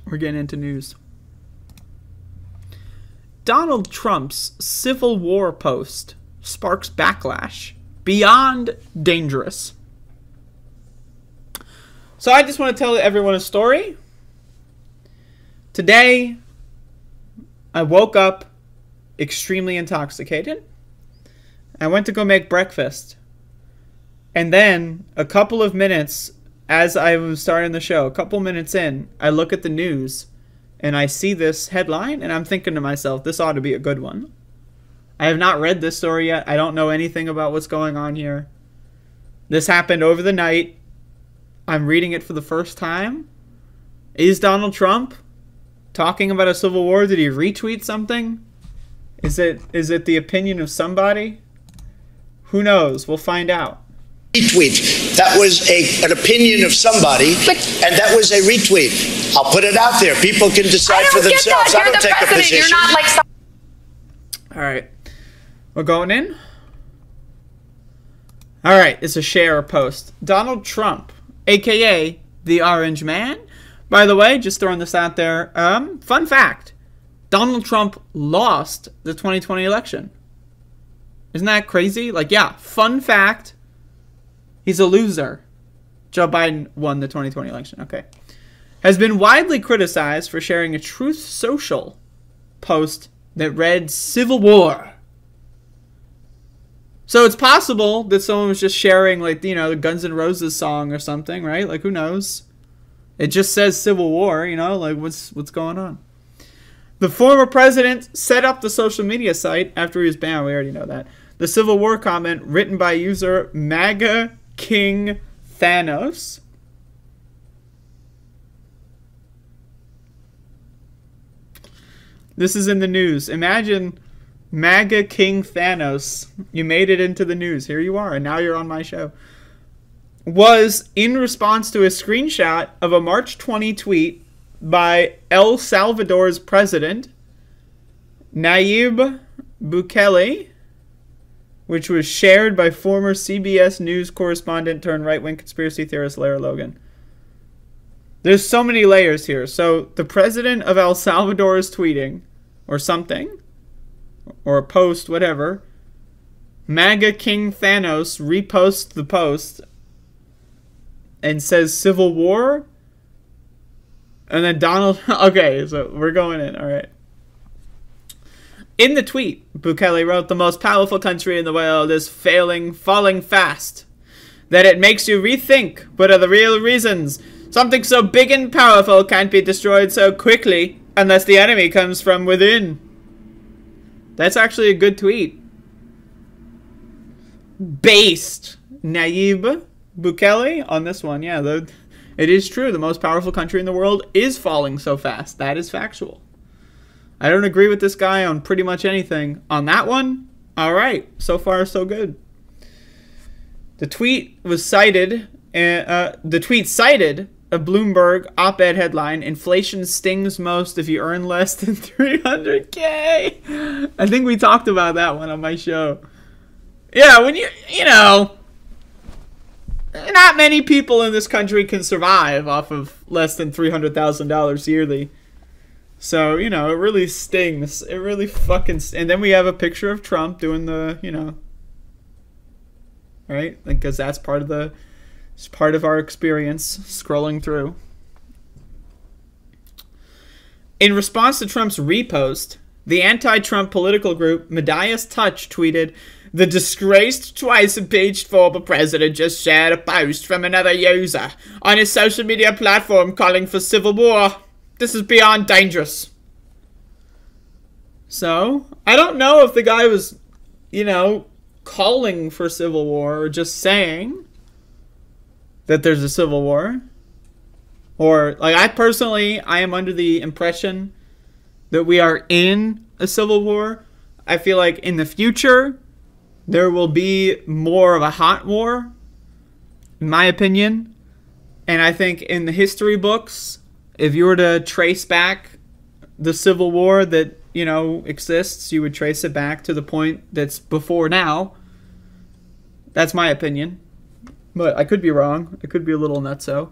We're getting into news. Donald Trump's Civil War post sparks backlash beyond dangerous. So I just want to tell everyone a story. Today, I woke up extremely intoxicated. I went to go make breakfast. And then, a couple of minutes, as I was starting the show, a couple minutes in, I look at the news, and I see this headline, and I'm thinking to myself, this ought to be a good one. I have not read this story yet. I don't know anything about what's going on here. This happened over the night. I'm reading it for the first time. Is Donald Trump talking about a civil war? Did he retweet something? Is it the opinion of somebody? Who knows? We'll find out. Retweet. That was an opinion of somebody, and that was a retweet. I'll put it out there. People can decide for themselves. I don't take a position. You're not like. All right, we're going in. All right, it's a share post. Donald Trump, aka the Orange Man. By the way, just throwing this out there. Fun fact: Donald Trump lost the 2020 election. Isn't that crazy? Like, yeah, fun fact. He's a loser. Joe Biden won the 2020 election. Okay. Has been widely criticized for sharing a Truth Social post that read Civil War. So it's possible that someone was just sharing, like, you know, the Guns N' Roses song or something, right? Like, who knows? It just says Civil War, you know, like, what's going on? The former president set up the social media site after he was banned. We already know that. The Civil War comment written by user MAGA King Thanos. This is in the news. Imagine MAGA King Thanos. You made it into the news. Here you are, and now you're on my show. Was in response to a screenshot of a March 20 tweet by El Salvador's president, Nayib Bukele, which was shared by former CBS News correspondent turned right-wing conspiracy theorist Lara Logan. There's so many layers here. So the president of El Salvador is tweeting, or something, or a post, whatever. MAGA King Thanos reposts the post and says Civil War. And then Donald... Okay, so we're going in. All right. In the tweet, Bukele wrote, "The most powerful country in the world is falling fast. That it makes you rethink what are the real reasons. Something so big and powerful can't be destroyed so quickly unless the enemy comes from within." That's actually a good tweet. Based Nayib Bukele on this one. Yeah, it is true. The most powerful country in the world is falling so fast. That is factual. I don't agree with this guy on pretty much anything. On that one, all right. So far, so good. The tweet was cited. The tweet cited a Bloomberg op-ed headline: "Inflation stings most if you earn less than $300K." I think we talked about that one on my show. Yeah, when you know, not many people in this country can survive off of less than $300,000 yearly. So, you know, it really stings. It really fucking and then we have a picture of Trump doing the, you know, right? Because that's part of it's part of our experience scrolling through. In response to Trump's repost, the anti-Trump political group Medias Touch tweeted, "The disgraced twice-impeached former president just shared a post from another user on his social media platform calling for civil war. This is beyond dangerous." So, I don't know if the guy was, you know, calling for civil war or just saying that there's a civil war. Or, like, I am under the impression that we are in a civil war. I feel like in the future, there will be more of a hot war, in my opinion. And I think in the history books, if you were to trace back the Civil War that, you know, exists, you would trace it back to the point that's before now. That's my opinion. But I could be wrong. I could be a little nutso.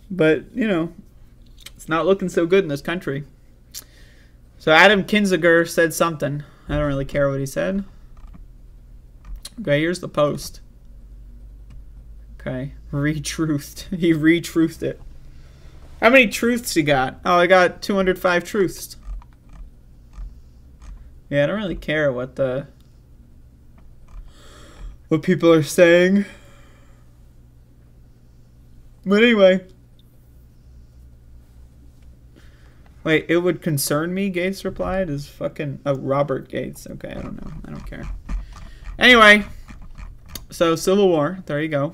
But, you know, It's not looking so good in this country. So Adam Kinziger said something. I don't really care what he said. Okay, here's the post. Okay, retruthed. He retruthed it. How many truths he got? Oh, I got 205 truths. Yeah, I don't really care what people are saying. But anyway. Wait, it would concern me, Gates replied. Is fucking... Oh, Robert Gates. Okay, I don't know. I don't care. Anyway. So, Civil War. There you go.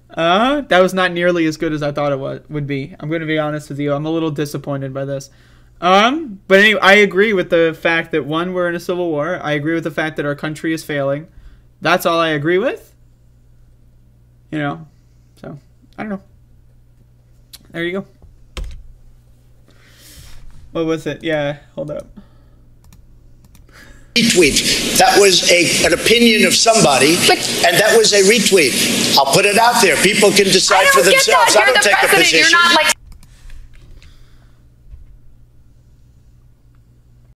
That was not nearly as good as I thought it would be. I'm going to be honest with you. I'm a little disappointed by this. But anyway, I agree with the fact that, one, we're in a civil war. I agree with the fact that our country is failing. That's all I agree with. You know, so, I don't know. There you go. What was it? Yeah, hold up. Retweet. That was an opinion of somebody, and that was a retweet. I'll put it out there. People can decide for themselves. I don't take a position. You're not like